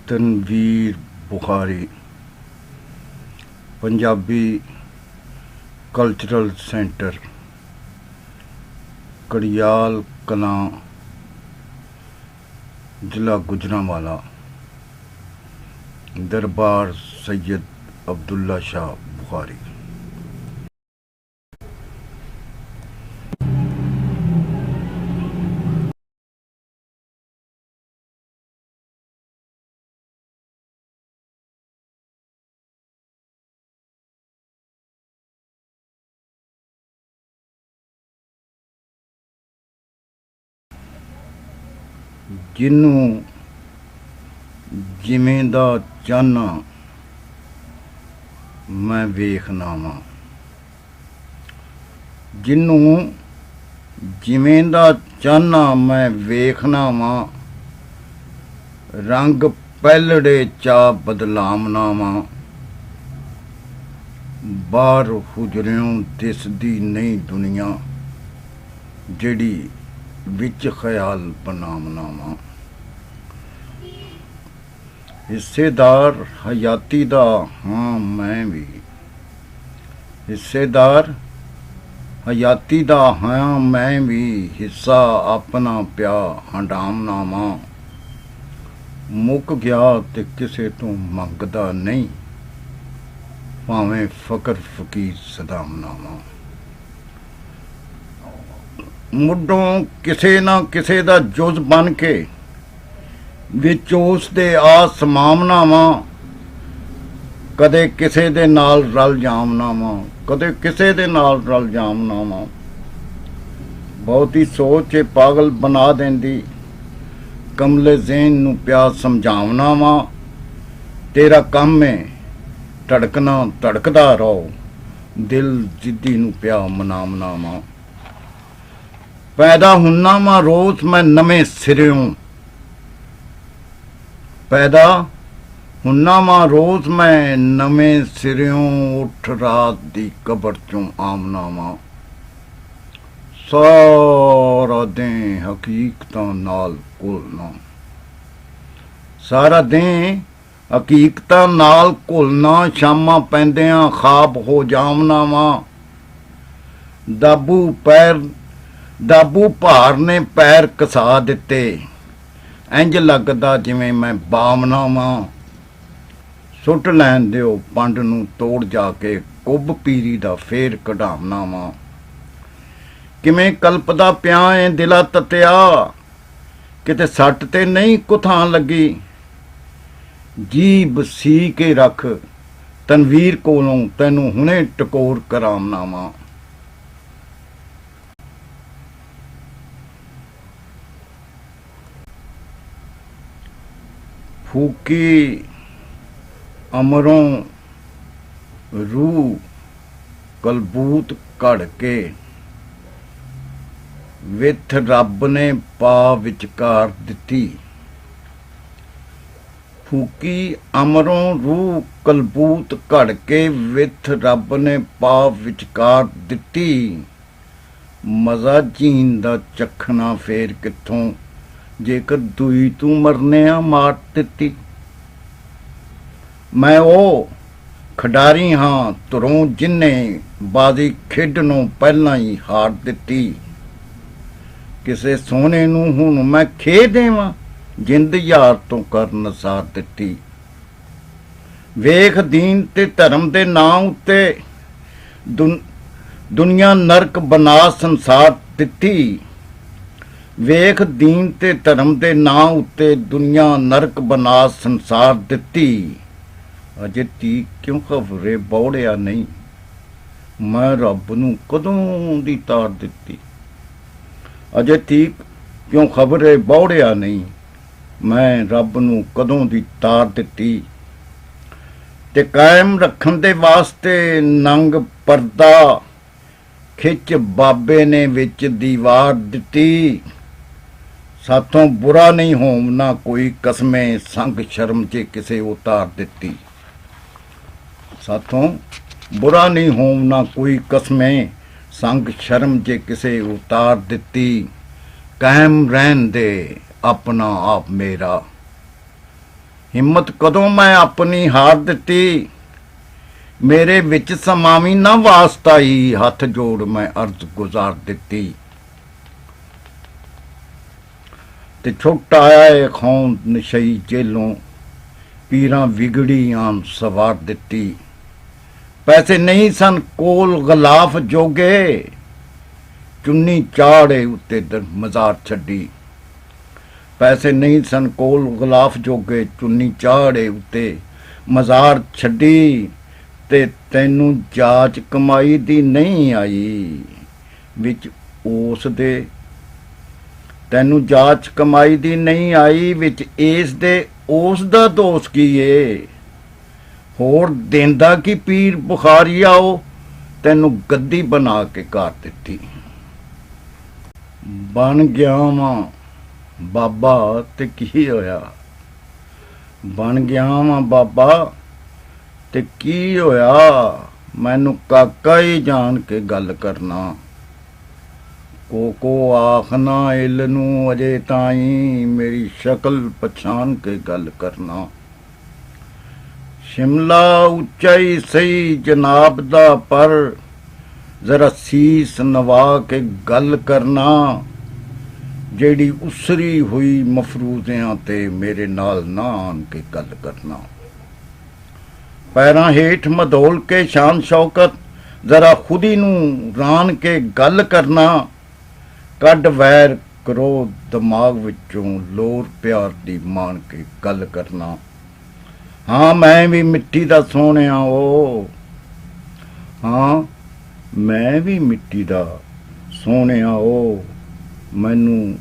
Tanveer Bukhari Punjabi cultural centre ਕੜਿਆਲ ਕਲਾਂ ਜ਼ਿਲ੍ਹਾ ਗੁਜਰਾਂਵਾਲਾ ਦਰਬਾਰ ਸੈयद ਅਬਦੁੱਲਾ ਸ਼ਾਹ ਬੁਖਾਰੀ। ਜਿਹਨੂੰ ਜਿਵੇਂ ਦਾ ਚਾਹਨਾ ਮੈਂ ਵੇਖਣਾ ਵਾਂ, ਜਿਹਨੂੰ ਜਿਵੇਂ ਦਾ ਚਾਹਨਾ ਮੈਂ ਵੇਖਣਾ ਵਾਂ, ਰੰਗ ਪਹਿਲੜੇ ਚਾ ਬਦਲਾਵਣਾ ਵਾਂ, ਬਾਹਰ ਹੁਜਰਿਓਂ ਦਿਸਦੀ ਨਹੀਂ ਦੁਨੀਆ, ਜਿਹੜੀ ਵਿੱਚ ਖਿਆਲ ਬਣਾਵਣਾ ਵਾਂ। ਹਿੱਸੇਦਾਰ ਹਯਾਤੀ ਦਾ ਹਾਂ ਮੈਂ ਵੀ, ਹਿੱਸੇਦਾਰ ਹਯਾਤੀ ਦਾ ਹਾਂ ਮੈਂ ਵੀ, ਹਿੱਸਾ ਆਪਣਾ ਪਿਆ ਹੰਡਾਵਣਾ ਵਾਂ। ਮੁੱਕ ਗਿਆ ਤੇ ਕਿਸੇ ਤੋਂ ਮੰਗਦਾ ਨਹੀਂ, ਭਾਵੇਂ ਫਕਰ ਫਕੀਰ ਸਦਾਵਣਾ ਵਾਂ। ਮੁੱਢੋਂ ਕਿਸੇ ਨਾ ਕਿਸੇ ਦਾ ਜੁਜ਼ ਬਣ ਕੇ ਵਿੱਚ ਉਸ ਦੇ ਆ ਸਮਾਵਣਾ ਵਾਂ। ਕਦੇ ਕਿਸੇ ਦੇ ਨਾਲ ਰਲ ਜਾਵਣਾ ਵਾਂ, ਕਦੇ ਕਿਸੇ ਦੇ ਨਾਲ ਰਲ ਜਾਵਣਾ ਵਾਂ। ਬਹੁਤੀ ਸੋਚ ਪਾਗਲ ਬਣਾ ਦਿੰਦੀ, ਕਮਲੇ ਜ਼ਹਿਨ ਨੂੰ ਪਿਆ ਸਮਝਾਵਣਾ ਵਾਂ। ਤੇਰਾ ਕੰਮ ਏ ਧੜਕਣਾ ਧੜਕਦਾ ਰਹੋ, ਦਿਲ ਜਿੱਦੀ ਨੂੰ ਪਿਆ ਮਨਾਵਣਾ ਵਾਂ। ਪੈਦਾ ਹੁੰਨਾ ਵਾਂ ਰੋਜ਼ ਮੈਂ ਨਵੇਂ ਸਿਰਿਓਂ, ਪੈਦਾ ਹੁੰਨਾ ਵਾਂ ਰੋਜ਼ ਮੈਂ ਨਵੇਂ ਸਿਰਿਓਂ, ਉੱਠ ਰਾਤ ਦੀ ਕਬਰ ਚੋਂ ਆਮਨਾ ਵਾਂ। ਸਾਰਾ ਦਿਨ ਹਕੀਕਤਾਂ ਨਾਲ ਘੁਲਣਾ, ਸਾਰਾ ਦਿਨ ਹਕੀਕਤਾਂ ਨਾਲ ਘੁਲਣਾ, ਸ਼ਾਮਾਂ ਪੈਂਦਿਆਂ ਖਾਬ ਹੋ ਜਾਵਣਾ ਵਾਂ। ਦਾਬੂ ਭਾਰ ਨੇ ਪੈਰ ਕਸਾ ਦਿੱਤੇ, ਇੰਜ ਲੱਗਦਾ ਜਿਵੇਂ ਮੈਂ ਬਾਵਣਾ ਵਾਂ। ਸੁੱਟ ਲੈਣ ਦਿਓ ਪੰਡ ਨੂੰ ਤੋੜ ਜਾ ਕੇ, ਕੁੱਬ ਪੀਰੀ ਦਾ ਫੇਰ ਕਢਾਵਣਾ ਵਾਂ। ਕਿਵੇਂ ਕਲਪਦਾ ਪਿਆ ਏ ਦਿਲਾ ਤਤਿਆ, ਕਿਤੇ ਸੱਟ ਤੇ ਨਹੀਂ ਕੁਥਾਂ ਲੱਗੀ। ਜੀਭ ਸੀ ਕੇ ਰੱਖ ਤਨਵੀਰ ਕੋਲੋਂ, ਤੈਨੂੰ ਹੁਣੇ ਟਕੋਰ ਕਰਾਵਣਾ ਵਾਂ। ਫੂਕੀ ਅਮਰੋਂ ਰੂਹ ਕਲਬੂਤ ਘੜ ਕੇ, ਵਿਥ ਰੱਬ ਨੇ ਪਾ ਵਿਚਕਾਰ ਦਿੱਤੀ। ਫੂਕੀ ਅਮਰੋਂ ਰੂਹ ਕਲਬੂਤ ਘੜ ਕੇ, ਵਿਥ ਰੱਬ ਨੇ ਪਾ ਵਿਚਕਾਰ ਦਿੱਤੀ। ਮਜ਼ਾ ਜੀਣ ਦਾ ਚੱਖਣਾ ਫੇਰ ਕਿੱਥੋਂ, ਜੇਕਰ ਦੂਈ ਤੂੰ ਮਰਨਿਆਂ ਮਾਰ ਦਿੱਤੀ। ਮੈਂ ਉਹ ਖਿਡਾਰੀ ਹਾਂ ਧੁਰੋਂ, ਜਿੰਨੇ ਬਾਜ਼ੀ ਖੇਡਣੋਂ ਪਹਿਲਾਂ ਹੀ ਹਾਰ ਦਿੱਤੀ। ਕਿਸੇ ਸੋਹਣੇ ਨੂੰ ਹੁਣ ਮੈਂ ਖੇ ਦੇਵਾਂ, ਜਿੰਦ ਯਾਰ ਤੋਂ ਕਰ ਨਸਾਰ ਦਿੱਤੀ। ਵੇਖ ਦੀਨ ਤੇ ਧਰਮ ਦੇ ਨਾਂ ਉੱਤੇ ਦੁਨੀਆ ਨਰਕ ਬਣਾ ਸੰਸਾਰ ਦਿੱਤੀ। ਵੇਖ ਦੀਨ ਤੇ ਧਰਮ ਦੇ ਨਾਂ ਉੱਤੇ ਦੁਨੀਆ ਨਰਕ ਬਣਾ ਸੰਸਾਰ ਦਿੱਤੀ। ਅਜੇ ਤੀ ਕਿਉਂ ਖਬਰੇ ਬੌੜਿਆ ਨਹੀਂ, ਮੈਂ ਰੱਬ ਨੂੰ ਕਦੋਂ ਦੀ ਤਾਰ ਦਿੱਤੀ। ਅਜੇ ਤੀ ਕਿਉਂ ਖਬਰੇ ਬੌੜਿਆ ਨਹੀਂ, ਮੈਂ ਰੱਬ ਨੂੰ ਕਦੋਂ ਦੀ ਤਾਰ ਦਿੱਤੀ। ਤੇ ਕਾਇਮ ਰੱਖਣ ਦੇ ਵਾਸਤੇ ਨੰਗ ਪਰਦਾ ਖਿੱਚ ਬਾਬੇ ਨੇ ਵਿੱਚ ਦੀਵਾਰ ਦਿੱਤੀ। ਸਾਥੋਂ ਬੁਰਾ ਨਹੀਂ ਹੋਵਨਾ ਕੋਈ ਕਸਮੇ, ਸੰਗ ਸ਼ਰਮ ਜੇ ਕਿਸੇ ਉਤਾਰ ਦਿੱਤੀ। ਸਾਥੋਂ ਬੁਰਾ ਨਹੀਂ ਹੋਵਨਾ ਕੋਈ ਕਸਮੇ, ਸੰਗ ਸ਼ਰਮ ਜੇ ਕਿਸੇ ਉਤਾਰ ਦਿੱਤੀ। ਕਾਇਮ ਰਹਿਣ ਦੇ ਆਪਣਾ ਆਪ ਮੇਰਾ, ਹਿੰਮਤ ਕਦੋਂ ਮੈਂ ਆਪਣੀ ਹਾਰ ਦਿੱਤੀ, ਮੇਰੇ ਵਿੱਚ ਸਮਾਵੀ ਨਾ ਵਾਸਤਾਈ, ਹੱਥ ਜੋੜ ਮੈਂ ਅਰਜ਼ ਗੁਜ਼ਾਰ ਦਿੱਤੀ। ਤੇ ਛੁੱਟ ਆਇਆ ਏ ਖੌਂ ਨਸ਼ਈ ਜੇਲੋਂ, ਪੀਰਾਂ ਵਿਗੜੀ ਆਨ ਸਵਾਰ ਦਿੱਤੀ। ਪੈਸੇ ਨਹੀਂ ਸਨ ਕੋਲ ਗਲਾਫ ਜੋਗੇ, ਚੁੰਨੀ ਚਾੜੇ ਉੱਤੇ ਮਜ਼ਾਰ ਛੱਡੀ। ਪੈਸੇ ਨਹੀਂ ਸਨ ਕੋਲ ਗਲਾਫ ਜੋਗੇ, ਚੁੰਨੀ ਚਾੜੇ ਉੱਤੇ ਮਜ਼ਾਰ ਛੱਡੀ। ਤੇ ਤੈਨੂੰ ਜਾਚ ਕਮਾਈ ਦੀ ਨਹੀਂ ਆਈ, ਵਿੱਚ ਉਸ ਦੇ ਤੈਨੂੰ ਜਾਚ ਕਮਾਈ ਦੀ ਨਹੀਂ ਆਈ, ਵਿੱਚ ਇਸ ਦੇ ਉਸ ਦਾ ਦੋਸ਼ ਕੀ ਏ। ਹੋਰ ਦੇਂਦਾ ਕੀ ਪੀਰ ਬੁਖਾਰੀਆ, ਉਹ ਤੈਨੂੰ ਗੱਦੀ ਬਣਾ ਕੇ ਘਰ ਦਿੱਤੀ। ਬਣ ਗਿਆ ਵਾਂ ਬਾਬਾ ਤੇ ਕੀ ਹੋਇਆ, ਬਣ ਗਿਆ ਵਾਂ ਬਾਬਾ ਤੇ ਕੀ ਹੋਇਆ, ਮੈਨੂੰ ਕਾਕਾ ਹੀ ਜਾਣ ਕੇ ਗੱਲ ਕਰਨਾ। ਕੋਕੋ ਆਖਣਾ ਇਲ ਨੂੰ ਅਜੇ ਤਾਈਂ, ਮੇਰੀ ਸ਼ਕਲ ਪਛਾਣ ਕੇ ਗੱਲ ਕਰਨਾ। ਸ਼ਿਮਲਾ ਉੱਚਾ ਹੀ ਸਹੀ ਜਨਾਬ ਦਾ, ਪਰ ਜ਼ਰਾ ਸੀਸ ਨਵਾ ਕੇ ਗੱਲ ਕਰਨਾ। ਜਿਹੜੀ ਉਸਰੀ ਹੋਈ ਮਫਰੂਜ਼ਿਆਂ ਤੇ ਮੇਰੇ ਨਾਲ ਨਾ ਆਣ ਕੇ ਗੱਲ ਕਰਨਾ। ਪੈਰਾਂ ਹੇਠ ਮਧੋਲ ਕੇ ਸ਼ਾਨ ਸ਼ੌਕਤ, ਜ਼ਰਾ ਖੁਦੀ ਨੂੰ ਰਾਨ ਕੇ ਗੱਲ ਕਰਨਾ। ਕੱਢ ਵੈਰ ਕਰੋ ਦਿਮਾਗ ਵਿੱਚੋਂ, ਲੋਰ ਪਿਆਰ ਦੀ ਮਾਣ ਕੇ ਗੱਲ ਕਰਨਾ। ਹਾਂ ਮੈਂ ਵੀ ਮਿੱਟੀ ਦਾ ਸੋਹਣਿਆ ਓ, ਹਾਂ ਮੈਂ ਵੀ ਮਿੱਟੀ ਦਾ ਸੋਹਣਿਆ ਓ, ਮੈਨੂੰ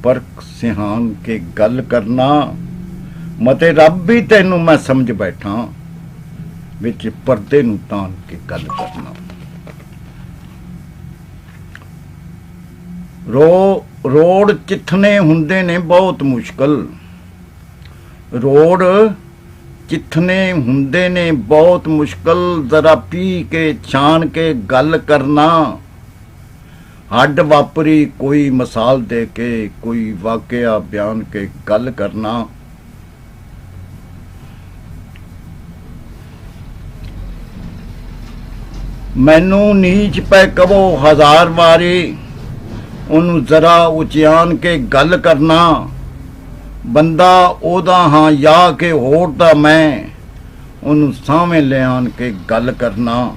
ਪਰਖ ਸਿਹਾਨ ਕੇ ਗੱਲ ਕਰਨਾ। ਮਤੇ ਰੱਬ ਵੀ ਤੈਨੂੰ ਮੈਂ ਸਮਝ ਬੈਠਾ, ਵਿੱਚ ਪਰਦੇ ਨੂੰ ਤਾਣ ਕੇ ਗੱਲ ਕਰਨਾ। ਰੋੜ ਚਿੱਥਣੇ ਹੁੰਦੇ ਨੇ ਬਹੁਤ ਮੁਸ਼ਕਲ, ਰੋੜ ਚਿੱਥਣੇ ਹੁੰਦੇ ਨੇ ਬਹੁਤ ਮੁਸ਼ਕਲ, ਜ਼ਰਾ ਪੀ ਕੇ ਛਾਣ ਕੇ ਗੱਲ ਕਰਨਾ। ਹੱਡ ਵਾਪਰੀ ਕੋਈ ਮਿਸਾਲ ਦੇ ਕੇ, ਕੋਈ ਵਾਕਿਆ ਬਿਆਨ ਕੇ ਗੱਲ ਕਰਨਾ। ਮੈਨੂੰ ਨੀਚ ਪੈ ਕਵੋ ਹਜ਼ਾਰ ਵਾਰੀ, ਉਹਨੂੰ ਜ਼ਰਾ ਉਚਿਆਨ ਕੇ ਗੱਲ ਕਰਨਾ। ਬੰਦਾ ਉਹਦਾ ਹਾਂ ਯਾ ਕੇ ਹੋਰ ਦਾ ਮੈਂ, ਉਹਨੂੰ ਸਾਹਵੇਂ ਲਿਆਣ ਕੇ ਗੱਲ ਕਰਨਾ।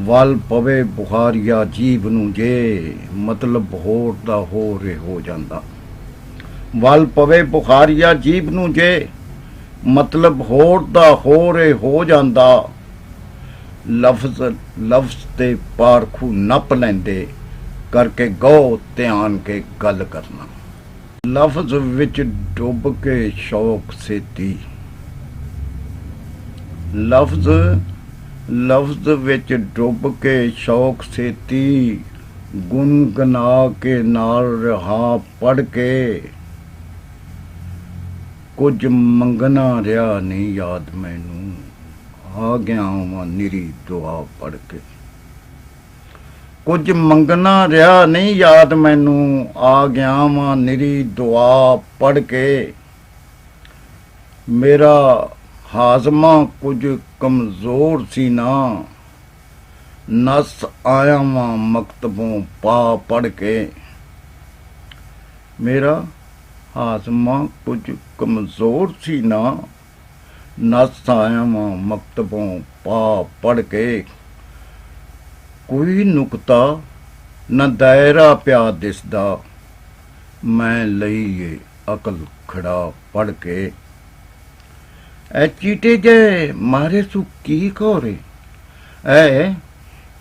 ਵੱਲ ਪਵੇ ਬੁਖਾਰੀਆ ਜੀਭ ਨੂੰ ਜੇ, ਮਤਲਬ ਹੋਰ ਦਾ ਹੋਰ ਹੋ ਜਾਂਦਾ। ਵੱਲ ਪਵੇ ਬੁਖਾਰੀਆ ਜੀਭ ਨੂੰ ਜੇ, ਮਤਲਬ ਹੋਰ ਦਾ ਹੋਰ ਹੋ ਜਾਂਦਾ। ਲਫ਼ਜ਼ ਤੇ ਪਾਰਖੂ ਨੱਪ ਲੈਂਦੇ, ਕਰਕੇ ਗੋ ਧਿਆਨ ਕੇ ਗੱਲ ਕਰਨਾ। ਲਫ਼ਜ਼ ਵਿੱਚ ਡੁੱਬ ਕੇ ਸ਼ੌਕ ਸੇਤੀ, ਲਫ਼ਜ਼ ਵਿੱਚ ਡੁੱਬ ਕੇ ਸ਼ੌਕ ਸੇਤੀ। ਗੁਨਗੁਨਾ ਕੇ ਨਾਲ ਰਹਾ ਪੜ੍ਹ ਕੇ, ਕੁਝ ਮੰਗਣਾ ਰਿਹਾ ਨਹੀਂ ਯਾਦ ਮੈਨੂੰ, ਆ ਗਿਆ ਵਾਂ ਨਿਰੀ ਦੁਆ ਪੜ੍ਹ ਕੇ। ਕੁਝ ਮੰਗਣਾ ਰਿਹਾ ਨਹੀਂ ਯਾਦ ਮੈਨੂੰ, ਆ ਗਿਆ ਵਾਂ ਨਿਰੀ ਦੁਆ ਪੜ੍ਹ ਕੇ। ਮੇਰਾ ਹਾਜ਼ਮਾ ਕੁਝ ਕਮਜ਼ੋਰ ਸੀ ਨਾ, ਨਸ ਆਇਆ ਵਾਂ ਮਕਤਬੋਂ ਪਾ ਪੜ੍ਹ ਕੇ। ਮੇਰਾ ਹਾਜ਼ਮਾ ਕੁਝ ਕਮਜ਼ੋਰ ਸੀ ਨਾ, ਨਸ ਆਇਆ ਵਾਂ ਮਕਤਬੋਂ ਪਾ ਪੜ੍ਹ ਕੇ। ਕੋਈ ਨੁਕਤਾ ਨਾ ਦਾਇਰਾ ਪਿਆ ਦਿਸਦਾ, ਮੈਂ ਲਈ ਏ ਅਕਲ ਖੜਾ ਪੜ੍ਹ ਕੇ। ਐ ਚੀਟੇ ਜੈ ਮਾਰੇ ਸੂ ਕੀ ਖੋਰੇ, ਐ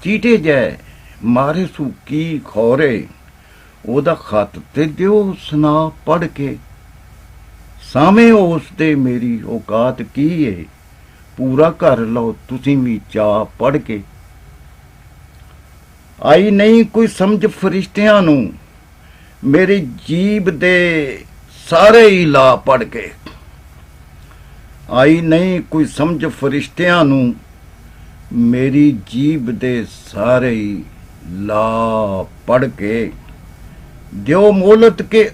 ਚੀਟੇ ਜੈ ਮਾਰੇ ਸੂ ਕੀ ਖੋਰੇ। ਉਹਦਾ ਖੱਤ ਤੇ ਦਿਓ ਸੁਨਾ ਪੜ੍ਹ ਕੇ, ਸਾਵੇਂ ਉਸ ਤੇ ਮੇਰੀ ਔਕਾਤ ਕੀ ਏ, ਪੂਰਾ ਕਰ ਲਓ ਤੁਸੀਂ ਵੀ ਚਾਹ ਪੜ੍ਹ ਕੇ। ਆਈ ਨਹੀਂ ਕੋਈ ਸਮਝ ਫਰਿਸ਼ਤਿਆਂ ਨੂੰ, ਮੇਰੀ ਜੀਬ ਦੇ ਸਾਰੇ ਹੀ ਲਾ ਪੜ੍ਹ ਕੇ। ਆਈ ਨਹੀਂ ਕੋਈ ਸਮਝ ਫਰਿਸ਼ਤਿਆਂ ਨੂੰ, ਮੇਰੀ ਜੀਬ ਦੇ ਸਾਰੇ ਹੀ ਲਾ ਪੜ੍ਹ ਕੇ। ਦਿਓ ਮੋਹਲਤ ਕੇ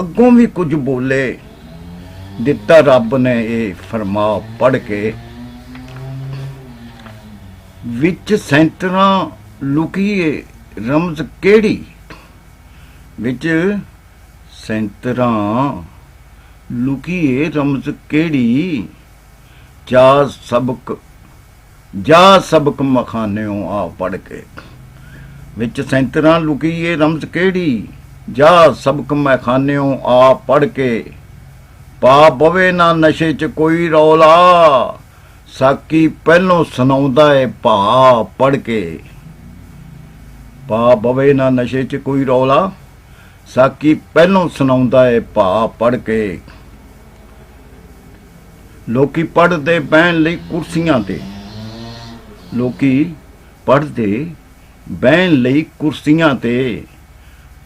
ਅੱਗੋਂ ਵੀ ਕੁਝ ਬੋਲੇ, ਦਿੱਤਾ ਰੱਬ ਨੇ ਇਹ ਫਰਮਾ ਪੜ੍ਹ ਕੇ। ਵਿੱਚ ਸੈਂਤਰਾਂ ਲੁਕੀਏ ਰਮਜ਼ ਕਿਹੜੀ, ਵਿੱਚ ਸੈਂਤਰਾਂ ਲੁਕੀਏ ਰਮਜ਼ ਕਿਹੜੀ, ਜਾ ਸਬਕ ਮਖਾਨਿਓ ਆ ਪੜ੍ਹ ਕੇ। ਵਿੱਚ ਸੈਂਤਰਾਂ ਲੁਕੀਏ ਰਮਜ਼ ਕਿਹੜੀ, ਜਾ ਸਬਕ ਮਖਾਨਿਓ ਆ ਪੜ੍ਹ ਕੇ। ਪਾ ਬਵੇ ਨਾ ਨਸ਼ੇ 'ਚ ਕੋਈ ਰੌਲਾ, ਸਾਕੀ ਪਹਿਲੋਂ ਸੁਣਾਉਂਦਾ ਏ ਭਾ ਪੜ੍ਹ ਕੇ। ਪਾ ਬਵੇ ਨਾ ਨਸ਼ੇ 'ਚ ਕੋਈ ਰੌਲਾ, ਸਾਕੀ ਪਹਿਲੋਂ ਸੁਣਾਉਂਦਾ ਏ ਭਾ ਪੜ੍ਹ ਕੇ। ਲੋਕੀ ਪੜ੍ਹਦੇ ਬਹਿਣ ਲਈ ਕੁਰਸੀਆਂ ਤੇ, ਲੋਕੀ ਪੜ੍ਹਦੇ ਬਹਿਣ ਲਈ ਕੁਰਸੀਆਂ ਤੇ,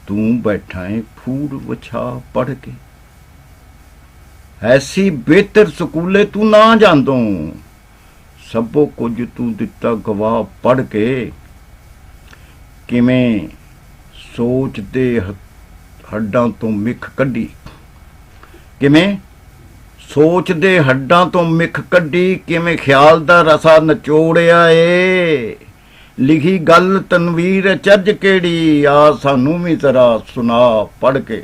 ਤੂੰ ਬੈਠਾ ਏ ਫੂੜ ਵਿਛਾ ਪੜ੍ਹ ਕੇ। ਐਸੀ ਬਿਹਤਰ ਸਕੂਲੇ ਤੂੰ ਨਾ ਜਾਂਦੋਂ, ਸਭੋ ਕੁਝ ਤੂੰ ਦਿੱਤਾ ਗਵਾਹ ਪੜ੍ਹ ਕੇ। ਕਿਵੇਂ ਸੋਚ ਦੇ ਹੱਡਾਂ ਤੋਂ ਮਿੱਖ ਕੱਢੀ, ਕਿਵੇਂ ਸੋਚ ਦੇ ਹੱਡਾਂ ਤੋਂ ਮਿੱਖ ਕੱਢੀ, ਕਿਵੇਂ ਖਿਆਲ ਦਾ ਰਸਾ ਨਚੋੜਿਆ ਏ। ਲਿਖੀ ਗੱਲ ਤਨਵੀਰ ਚੱਜ ਕਿਹੜੀ, ਆ ਸਾਨੂੰ ਵੀ ਜ਼ਰਾ ਸੁਣਾ ਪੜ੍ਹ ਕੇ।